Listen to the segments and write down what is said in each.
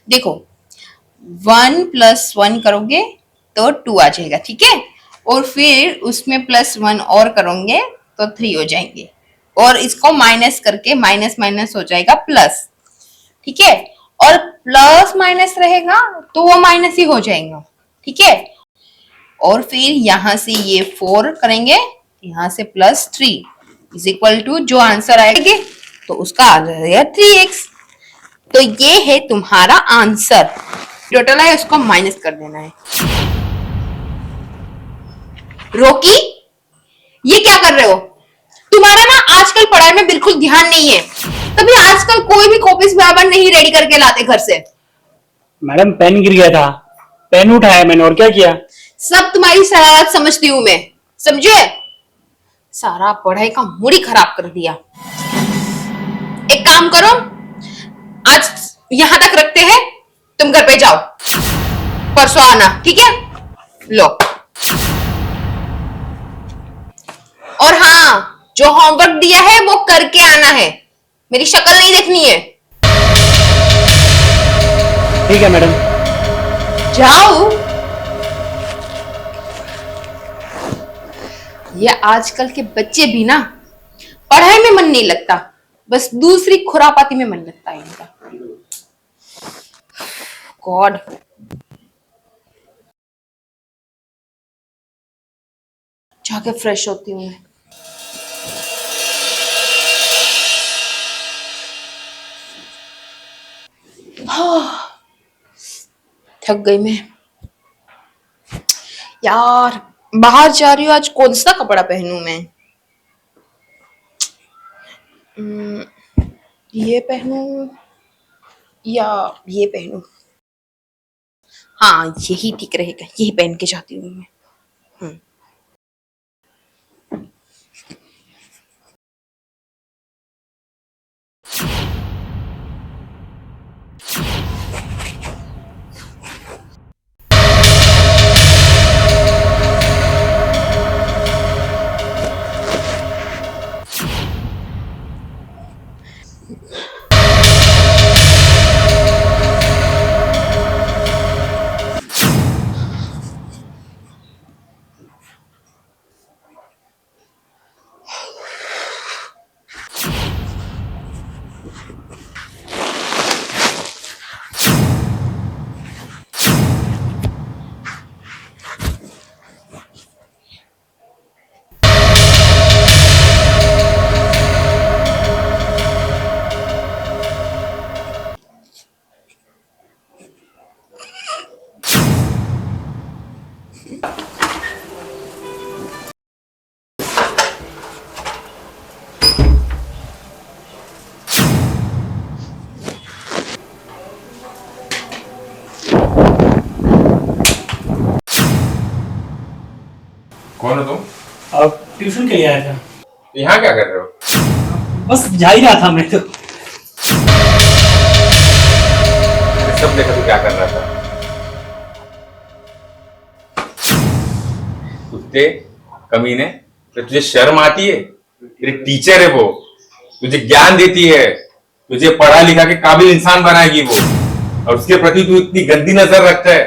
देखो 1+1 करोगे तो 2 आ जाएगा, ठीक है। और फिर उसमें +1 और करोगे तो 3 हो जाएंगे, और इसको माइनस करके माइनस माइनस हो जाएगा प्लस, ठीक है। और प्लस माइनस रहेगा तो वो माइनस ही हो जाएगा, ठीक है। और फिर यहां से ये 4 करेंगे, यहां से +3 इज इक्वल टू जो आंसर आएगा तो उसका आ जाएगा 3x। तो ये है तुम्हारा आंसर। टोटल है उसको माइनस कर देना है। रोकी, ये क्या कर रहे हो? तुम्हारा ना आजकल पढ़ाई में बिल्कुल ध्यान नहीं है। तभी आजकल कोई भी कॉपीज बराबर नहीं रेडी करके लाते घर से। मैडम पेन गिर गया था, पेन उठाया मैंने और क्या किया। सब तुम्हारी शरारत समझती हूँ मैं, समझे। सारा पढ़ाई का मूड ही खराब कर दिया। एक काम करो, आज यहां तक रखते हैं, तुम घर पे जाओ, परसों आना, ठीक है। लो, और हाँ, जो होमवर्क दिया है वो करके आना है, मेरी शक्ल नहीं देखनी है। ठीक है मैडम। जाओ। ये आजकल के बच्चे भी ना, पढ़ाई में मन नहीं लगता, बस दूसरी खुरापाती में मन लगता है इनका। गॉड। जाके फ्रेश होती हूँ मैं। थक गई मैं यार। बाहर जा रही हूँ, आज कौन सा कपड़ा पहनूं मैं? ये पहनूं या ये पहनूं? हाँ, यही ठीक रहेगा, यही पहन के जाती हूँ मैं। कौन हो तुम? अब ट्यूशन के लिए आया था। यहाँ क्या कर रहे हो? बस जा ही रहा था मैं तो। सब देखा तू क्या कर रहा था। कुत्ते, कमीने, तो तुझे शर्म आती है? तेरी टीचर है वो, तुझे ज्ञान देती है, तुझे पढ़ा लिखा के काबिल इंसान बनाएगी वो, और उसके प्रति तू इतनी गंदी नजर रखता है।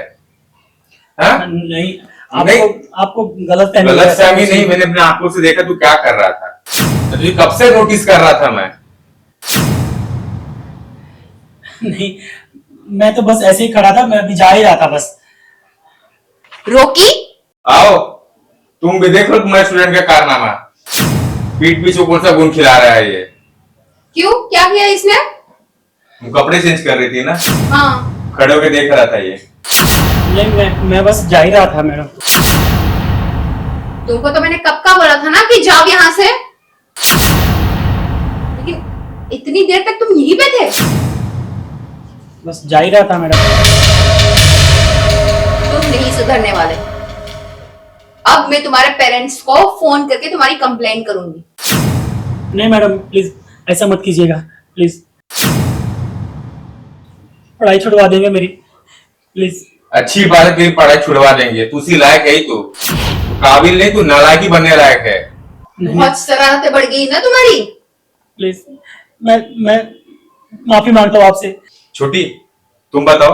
हाँ? नहीं, नहीं, आपको गलतफहमी नहीं, मैंने अपने आंखों से देखा तू क्या कर रहा था। तुझे कब से नोटिस कर रहा था मैं। नहीं, मैं तो बस ऐसे ही खड़ा था, मैं अभी जा ही रहा था बस। रोकी, आओ, तुम भी देख लो तुम्हारे स्टूडेंट का कारनामा। पीठ पीछे कौन सा गुण खिला रहा है ये। क्यों, क्या किया इसने? तुम कपड़े चेंज कर रही थी ना? हाँ। खड़े होके देख रहा था ये। नहीं, मैं बस जा ही रहा था मैडम। तुमको तो मैंने कब का बोला था ना कि जाओ यहाँ से, लेकिन इतनी देर तक तुम यहीं पे थे। बस जा ही रहा था मैडम। तुम नहीं सुधरने वाले। अब मैं तुम्हारे पेरेंट्स को फोन करके तुम्हारी कंप्लेन करूंगी। नहीं मैडम, प्लीज ऐसा मत कीजिएगा, प्लीज। पढ़ाई छुड़वा देंगे मेरी, प्लीज। अच्छी बात है, तेरी पढ़ाई छुड़वा देंगे। तू उसी लायक है ही, तू काबिल नहीं, तू नालायकी बनने लायक है। बहुत शरारतें बढ़ गई ना तुम्हारी। प्लीज, मैं माफी मांगता हूँ आपसे। छोटी, तुम बताओ,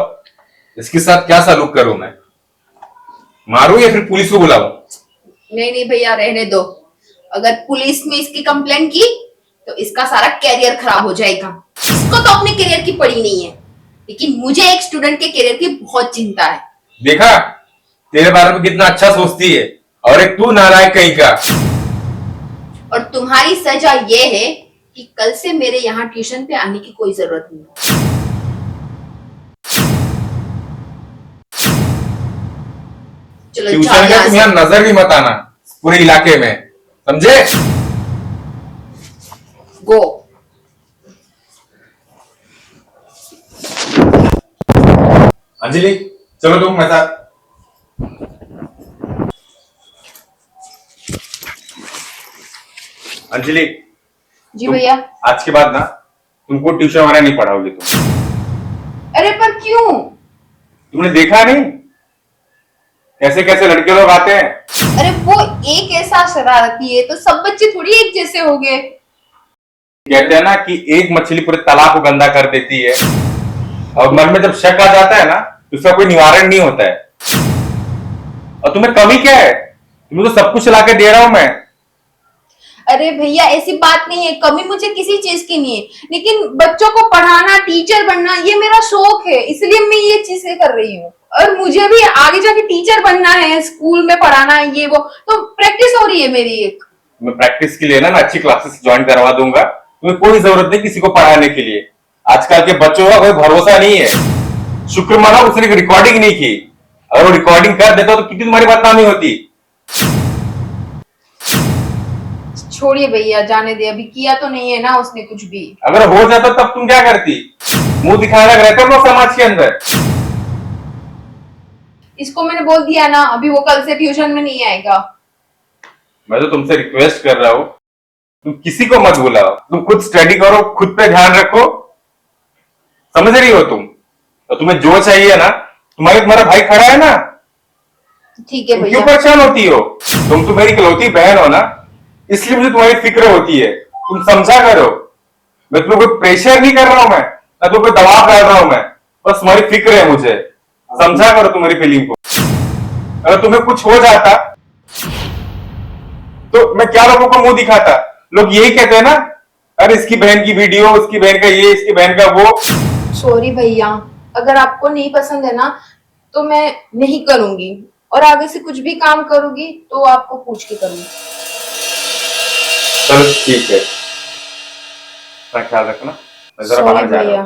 इसके साथ क्या सलूक करूं मैं? मारूं या फिर पुलिस को बुलाऊं? नहीं नहीं भैया, रहने दो। अगर पुलिस में इसकी कंप्लेंट की तो इसका सारा कैरियर खराब हो जाएगा। इसको तो अपने कैरियर की पड़ी नहीं है, लेकिन मुझे एक स्टूडेंट के कैरियर की बहुत चिंता है। देखा, तेरे बारे में कितना अच्छा सोचती है, और एक तू नालायक कहीं का। और तुम्हारी सजा ये है कि कल से मेरे यहाँ ट्यूशन पे आने की कोई जरूरत नहीं है। चलो ट्यूशन जाओ में यहाँ तुम से। यहाँ नजर भी मत आना पूरे इलाके में, समझे? गो। अंजलि, चलो तुम मेरे साथ। अंजलि, जी तुम भैया। आज के बाद ना तुमको ट्यूशन वगैरह नहीं पढ़ाओगे तुम। अरे पर क्यों? तुमने देखा नहीं कैसे कैसे लड़के लोग आते हैं? अरे वो एक ऐसा शरारती है तो सब बच्चे थोड़ी एक जैसे हो गए। कहते हैं ना कि एक मछली पूरे तालाब को गंदा कर देती है, और मन में जब शक आ जाता है ना तो उसका कोई निवारण नहीं होता है। और तुम्हें कमी क्या है? तुम्हें तो सब कुछ ला के दे रहा हूं मैं। अरे भैया ऐसी बात नहीं है, कमी मुझे किसी चीज की नहीं है, लेकिन बच्चों को पढ़ाना, टीचर बनना ये मेरा शौक है, इसलिए मैं ये चीजें कर रही हूँ। और मुझे भी आगे जाके टीचर बनना है, स्कूल में पढ़ाना है, ये वो तो प्रैक्टिस हो रही है मेरी एक। मैं प्रैक्टिस के लिए ना मैं अच्छी क्लासेस ज्वाइन करवा दूंगा, तुम्हें कोई जरूरत नहीं किसी को पढ़ाने के लिए। आजकल के बच्चों का कोई भरोसा नहीं है। शुक्र मानो उसने रिकॉर्डिंग नहीं की, अगर वो रिकॉर्डिंग कर देता तो कितनी तुम्हारी बदनामी होती। छोड़िए भैया, जाने दे, अभी किया तो नहीं है ना उसने कुछ भी। अगर हो जाता तब तुम क्या करती? मुंह दिखाना रहता लोग समाज के अंदर। इसको मैंने बोल दिया ना, अभी वो कल से ट्यूशन में नहीं आएगा। मैं तो तुमसे रिक्वेस्ट कर रहा हूं, तुम किसी को मत बुलाओ, तुम खुद स्टडी करो, खुद पे ध्यान रखो, समझ रही हो तुम? तो तुम्हें जो चाहिए ना, तुम्हारा भाई खड़ा है ना, ठीक है तुम क्यों भैया। परेशान होती हो? तुम तो मेरी इकलौती बहन हो ना, इसलिए मुझे तुम्हारी फिक्र होती है। तुम समझा करो, मैं तुम्हें कोई प्रेशर नहीं कर रहा हूं, मैं ना तो कोई दबाव डाल रहा हूं, मैं बस तुम्हारी फिक्र है मुझे। समझा करो तुम्हारी फीलिंग को। अगर तुम्हें कुछ हो जाता तो मैं क्या लोगों को मुंह दिखाता? लोग यही कहते हैं ना, अरे इसकी बहन की वीडियो, उसकी बहन का ये, इसकी बहन का वो। सॉरी भैया, अगर आपको नहीं पसंद है ना तो मैं नहीं करूंगी, और आगे से कुछ भी काम करूंगी तो आपको पूछ के करूंगी। चलो ठीक है, अपना ख्याल रखना, मैं जरा सॉरी बाहर जा रहा हूं। भैया।